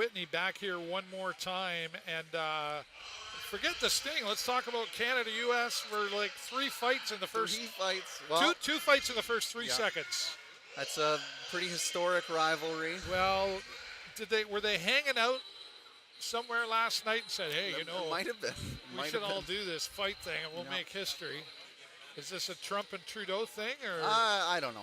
Whitney back here one more time. And forget the Sting. Let's talk about Canada-U.S. We're like 3 fights in the first. 3 fights. Well, two fights in the first 3 yeah. seconds. That's a pretty historic rivalry. Well, were they hanging out somewhere last night and said, hey, It might have been. we should all do this fight thing and we'll make history. Is this a Trump and Trudeau thing? Or I don't know.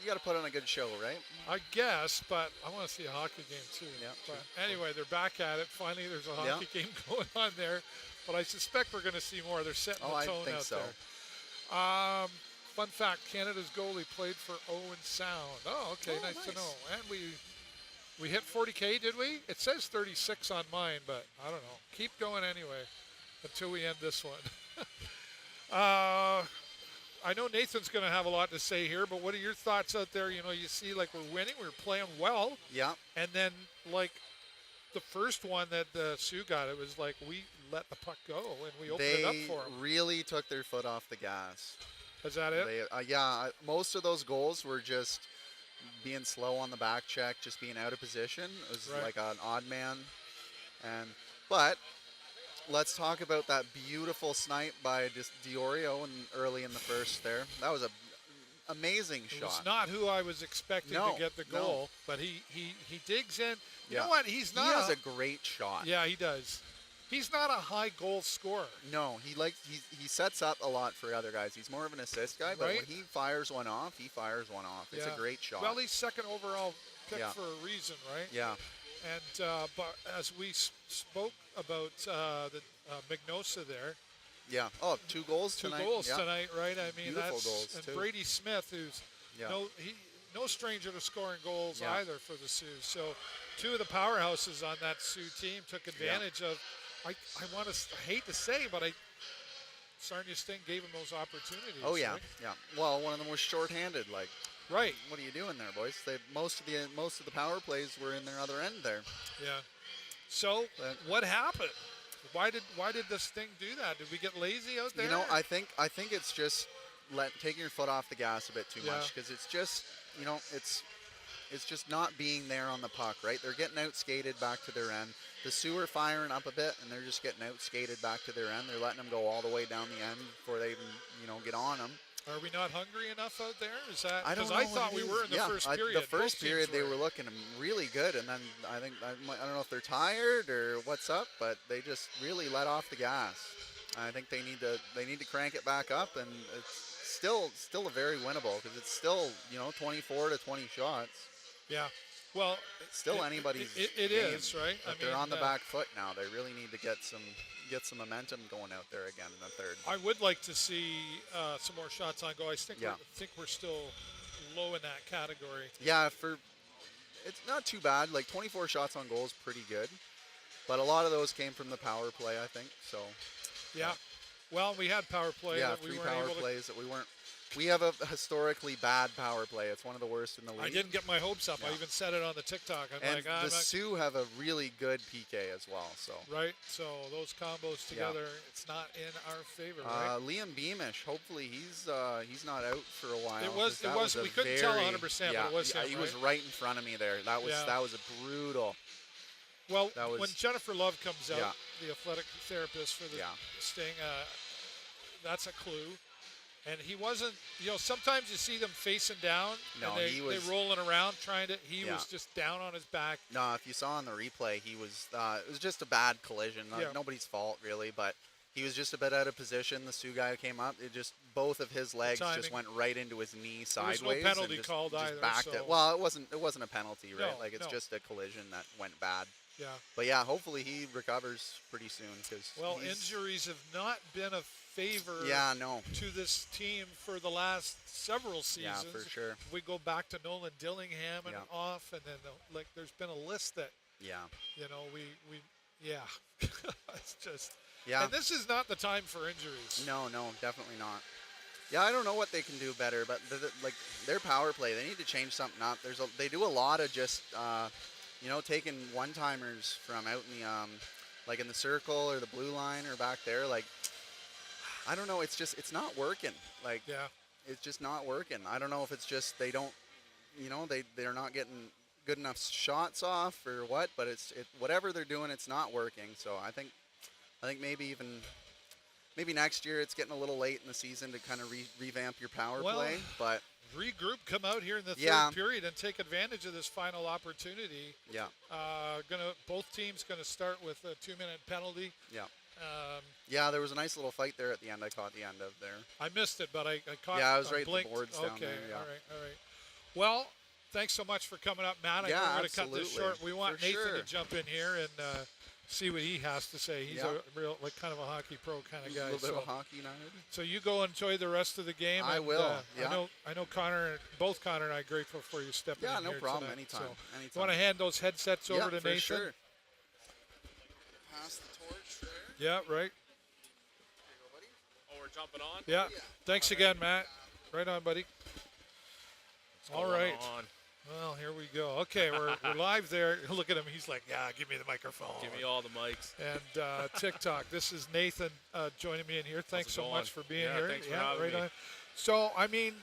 You got to put on a good show, right? I guess, but I want to see a hockey game too. Yeah, but anyway, they're back at it. Finally, there's a hockey game going on there. But I suspect we're going to see more. They're setting the tone out there. Fun fact, Canada's goalie played for Owen Sound. Oh, okay, nice to know. And we hit 40K, did we? It says 36 on mine, but I don't know. Keep going anyway until we end this one. I know Nathan's going to have a lot to say here, but what are your thoughts out there? You see, like, we're winning, we're playing well. Yeah. And then, like, the first one that the Sioux got, it was like we let the puck go and we opened it up for them. They really took their foot off the gas. Is that it? Most of those goals were just being slow on the back check, just being out of position. It was like an odd man. But let's talk about that beautiful snipe by Diorio early in the first there. That was an amazing shot. It's not who I was expecting to get the goal, but he digs in. You know what? He has a great shot. Yeah, he does. He's not a high goal scorer. No, he sets up a lot for other guys. He's more of an assist guy, but when he fires one off, he fires one off. It's a great shot. Well, he's second overall pick for a reason, right? Yeah. And but as we spoke about the Mignosa there. Yeah. Oh, 2 goals tonight. 2 goals tonight, right? I mean, beautiful that's goals and too. Brady Smith, who's no stranger to scoring goals either for the Sioux. So 2 of the powerhouses on that Sioux team took advantage of. I hate to say, but Sarnia Sting gave him those opportunities. Oh yeah, right? yeah. Well, one of them was shorthanded. Like, right. What are you doing there, boys? Most of the power plays were in their other end there. Yeah. So what happened? Why did the Sting do that? Did we get lazy out there? I think it's just taking your foot off the gas a bit too much, because it's just it's just not being there on the puck, right? They're getting out-skated back to their end. The Sioux are firing up a bit, and they're just getting out-skated back to their end. They're letting them go all the way down the end before they even, get on them. Are we not hungry enough out there? Is that? I don't know. Because I thought we were in the first period. The first period they were looking really good, and then I don't know if they're tired or what's up, but they just really let off the gas. I think they need to crank it back up, and it's still a very winnable, because it's still 24 to 20 shots. Yeah. Well, still anybody's it game. is, right? But they're on the back foot now. They really need to get some momentum going out there again in the third. I would like to see some more shots on goal. I think we're still low in that category. Yeah, it's not too bad. Like 24 shots on goal is pretty good, but a lot of those came from the power play, I think. So. Yeah. Well, we had power play. Yeah, 3 power plays that we weren't. We have a historically bad power play. It's one of the worst in the league. I didn't get my hopes up. I even said it on the TikTok. The Sioux have a really good PK as well. So right. So those combos together, it's not in our favor. Right? Liam Beamish. Hopefully he's not out for a while. It was. We couldn't tell 100%, but it was him. He was right in front of me there. That was a brutal. Well, when Jennifer Love comes out, the athletic therapist for the Sting, that's a clue. And he wasn't, sometimes you see them facing down, and they're rolling around trying to, he was just down on his back. No, if you saw on the replay, he was, it was just a bad collision. Nobody's fault, really, but he was just a bit out of position. The Sioux guy came up. Both of his legs just went right into his knee sideways. There was no penalty called either. Backed it. Well, it wasn't a penalty, right? It's just a collision that went bad. Yeah. But yeah, hopefully he recovers pretty soon. Injuries have not been a favor to this team for the last several seasons. Yeah, for sure. If we go back to Nolan Dillingham and off, and then there's been a list that it's just and this is not the time for injuries. No, definitely not. Yeah, I don't know what they can do better, but their power play, they need to change something up. They do a lot of just taking one-timers from out in the in the circle or the blue line or back there. I don't know. It's not working. It's just not working. I don't know if it's just they don't, they're not getting good enough shots off or what, but whatever they're doing, it's not working. So I think maybe next year it's getting a little late in the season to kind of revamp your power play. But regroup, come out here in the third period and take advantage of this final opportunity. Yeah. Both teams gonna start with a 2-minute penalty. Yeah. There was a nice little fight there at the end. I caught the end of there. I missed it, but I caught. Yeah, I was right blinked. at the boards down there. Yeah. All right. Well, thanks so much for coming up, Matt. I know we're going to cut this short. We want Nathan to jump in here and see what he has to say. He's a real, kind of a hockey pro kind of guy. A little bit of a hockey nerd. So you go enjoy the rest of the game. I will. I know both Connor and I are grateful for you stepping in here. Yeah, no problem. Tonight. Anytime. You want to hand those headsets over to Nathan? Sure. Pass the torch there. Yeah, right. Oh, we're jumping on? Yeah. Thanks again, Matt. Right on, buddy. All right. Well, here we go. Okay, we're live there. Look at him. He's like, yeah, give me the microphone. Give me all the mics. And TikTok. This is Nathan joining me in here. Thanks so much for being here. Thanks for having me. On. So, I mean,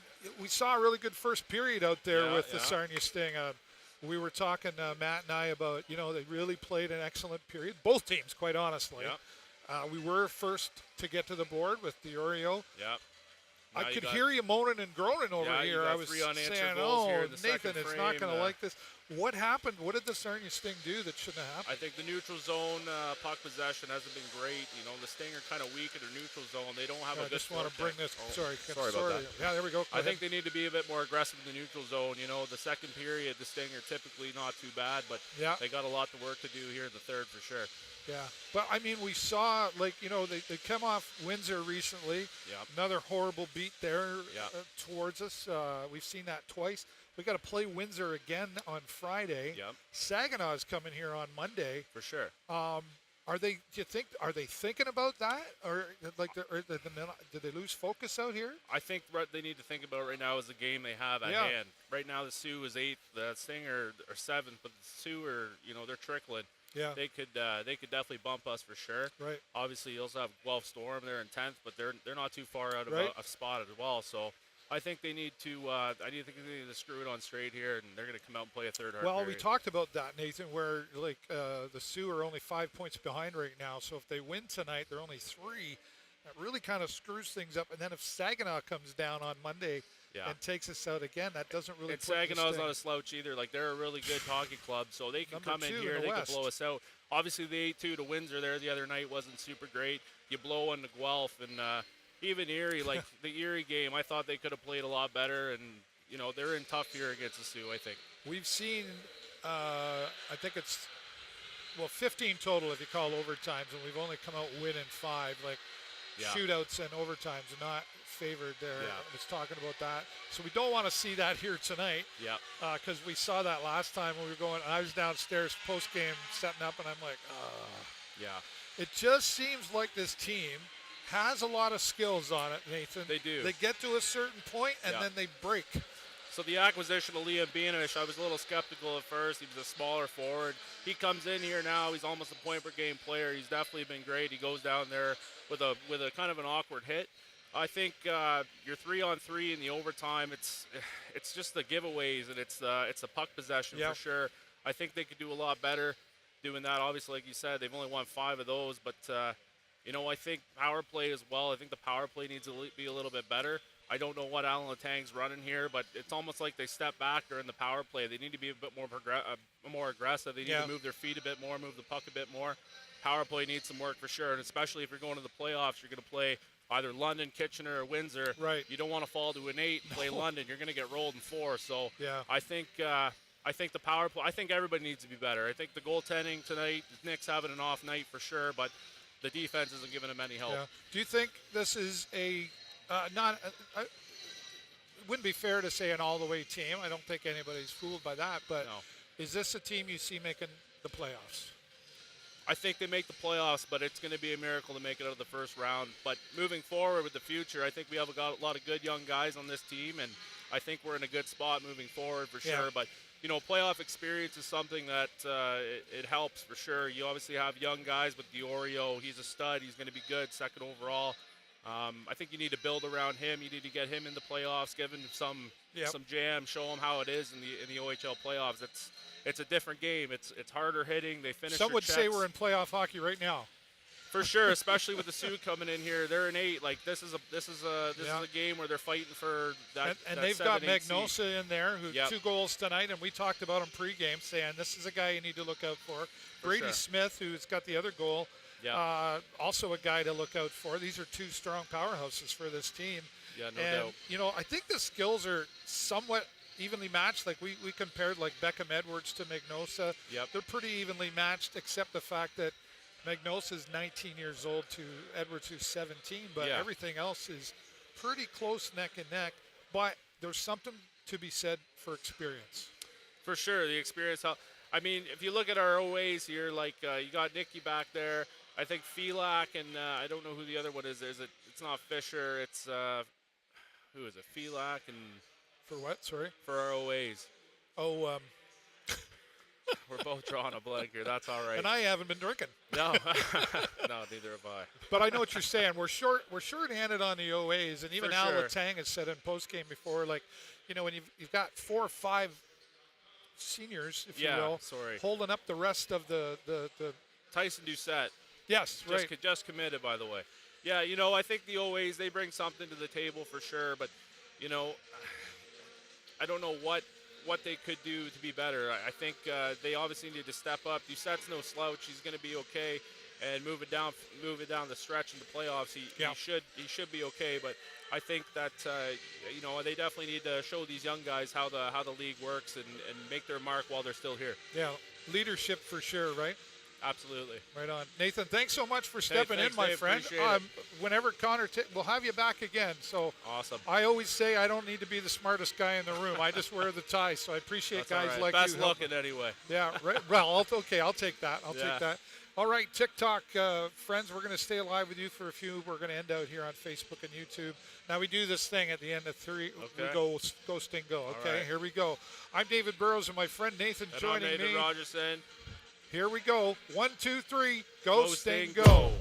we saw a really good first period out there with the Sarnia Sting. We were talking, Matt and I, about, they really played an excellent period. Both teams, quite honestly. Yeah. We were first to get to the board with Diorio. Yeah. I could hear you moaning and groaning over here. I was saying, Nathan, it's not going to like this. What happened? What did the Sarnia Sting do that shouldn't have happened? I think the neutral zone puck possession hasn't been great. The Sting are kind of weak in their neutral zone. They don't have a good. I just want to bring this. Sorry about that. Yeah, there we go. I think they need to be a bit more aggressive in the neutral zone. The second period, the Sting are typically not too bad, but they got a lot of work to do here in the third for sure. Yeah, but I mean, we saw they come off Windsor recently. Yep. Another horrible beat there towards us. We've seen that twice. We got to play Windsor again on Friday. Yep. Saginaw is coming here on Monday. For sure. Are they thinking about that, or did they lose focus out here? I think what they need to think about right now is the game they have at hand. Right now, the Sioux is 8th, the Sting are 7th, but the Sioux are they're trickling. Yeah, they could definitely bump us for sure. Right. Obviously, you also have Guelph Storm. They're in 10th, but they're not too far out of a spot as well. So I think they need to. They need to screw it on straight here, and they're going to come out and play a third hard. Well, period. we talked about that, Nathan, where the Sioux are only 5 points behind right now. So if they win tonight, they're only 3. That really kind of screws things up. And then if Saginaw comes down on Monday and takes us out again, that doesn't really. And Saginaw's not a slouch either. They're a really good hockey club, so they can come in here. They can blow us out. Obviously, the 8-2 to Windsor there the other night wasn't super great. You blow on the Guelph, and even Erie, the Erie game, I thought they could have played a lot better. And they're in tough here against the Sioux. I think we've seen. I think it's 15 total if you call overtimes, and we've only come out winning 5. Shootouts and overtimes are not favored there. I was talking about that. So we don't want to see that here tonight. Yeah. Because we saw that last time when we were going. I was downstairs post-game setting up, and I'm like, Yeah. It just seems like this team has a lot of skills on it, Nathan. They do. They get to a certain point, and then they break. So the acquisition of Liam Beanish, I was a little skeptical at first. He was a smaller forward. He comes in here now. He's almost a point-per-game player. He's definitely been great. He goes down there with a kind of an awkward hit. I think your 3-on-3 in the overtime, it's just the giveaways, and it's the puck possession for sure. I think they could do a lot better doing that. Obviously, like you said, they've only won 5 of those. But, I think power play as well. I think the power play needs to be a little bit better. I don't know what Alan Latang's running here, but it's almost like they step back during the power play. They need to be a bit more aggressive. They need to move their feet a bit more, move the puck a bit more. Power play needs some work for sure, and especially if you're going to the playoffs, you're going to play either London, Kitchener, or Windsor. Right. You don't want to fall to an 8 and play London. You're going to get rolled in 4. So I think the power play. I think everybody needs to be better. I think the goaltending tonight, Nick's having an off night for sure, but the defense isn't giving him any help. Yeah. Do you think this is it wouldn't be fair to say an all-the-way team. I don't think anybody's fooled by that. But is this a team you see making the playoffs? I think they make the playoffs, but it's going to be a miracle to make it out of the first round. But moving forward with the future, I think we have got a lot of good young guys on this team, and I think we're in a good spot moving forward for sure. But, playoff experience is something that it helps for sure. You obviously have young guys with Diorio. He's a stud. He's going to be good, second overall. I think think you need to build around him. You need to get him in the playoffs, give him some jam, show him how it is in the OHL playoffs. It's a different game. It's harder hitting. They finish. Some would checks. say we're in playoff hockey right now. For sure, especially with the Sioux coming in here, they're in 8. Like this is a game where they're fighting for that. And that they've 7, got 8 seed. Magnosa in there, who 2 goals tonight, and we talked about him pregame, saying this is a guy you need to look out for. Brady sure. Smith, who's got the other goal, also a guy to look out for. These are 2 strong powerhouses for this team. Yeah, no doubt. I think the skills are somewhat evenly matched. Like we compared like Beckham Edwards to Magnosa. Yep. They're pretty evenly matched, except the fact that Magnosa is 19 years old to Edwards, who's 17, but everything else is pretty close neck and neck. But there's something to be said for experience. For sure, the experience. I mean, if you look at our OAs here, like you got Nicky back there. I think Felak and I don't know who the other one is. It's not Fisher. It's who is it? Felak and for what? Sorry. For our OAs. Oh. We're both drawing a blank here. That's all right. And I haven't been drinking. No, no, neither have I. But I know what you're saying. We're short-handed on the OAs, and even Al Letang has said in postgame before, like, when you've got 4 or 5 seniors, if you will, holding up the rest of the Tyson Doucette. Yes, right. Just committed, by the way. Yeah, I think the OAs, they bring something to the table for sure, but I don't know what they could do to be better. I think they obviously need to step up. Doucette's no slouch. He's going to be okay, and move it down the stretch in the playoffs. He should be okay. But I think that they definitely need to show these young guys how the league works and make their mark while they're still here. Yeah, leadership for sure, right? Absolutely. Right on. Nathan, thanks so much for stepping in, my Dave, friend. Whenever Connor, we'll have you back again. So awesome. I always say I don't need to be the smartest guy in the room. I just wear the tie, so I appreciate guys like Best you. looking anyway. Yeah, right. Well, I'll take that. I'll take that. All right, TikTok friends, we're going to stay alive with you for a few. We're going to end out here on Facebook and YouTube. Now we do this thing at the end of 3. We go Sting Go. Okay, right. Here we go. I'm David Burrows, and my friend Nathan joining me. I'm Nathan Rogerson. Here we go. 1, 2, 3. Go Sting Go.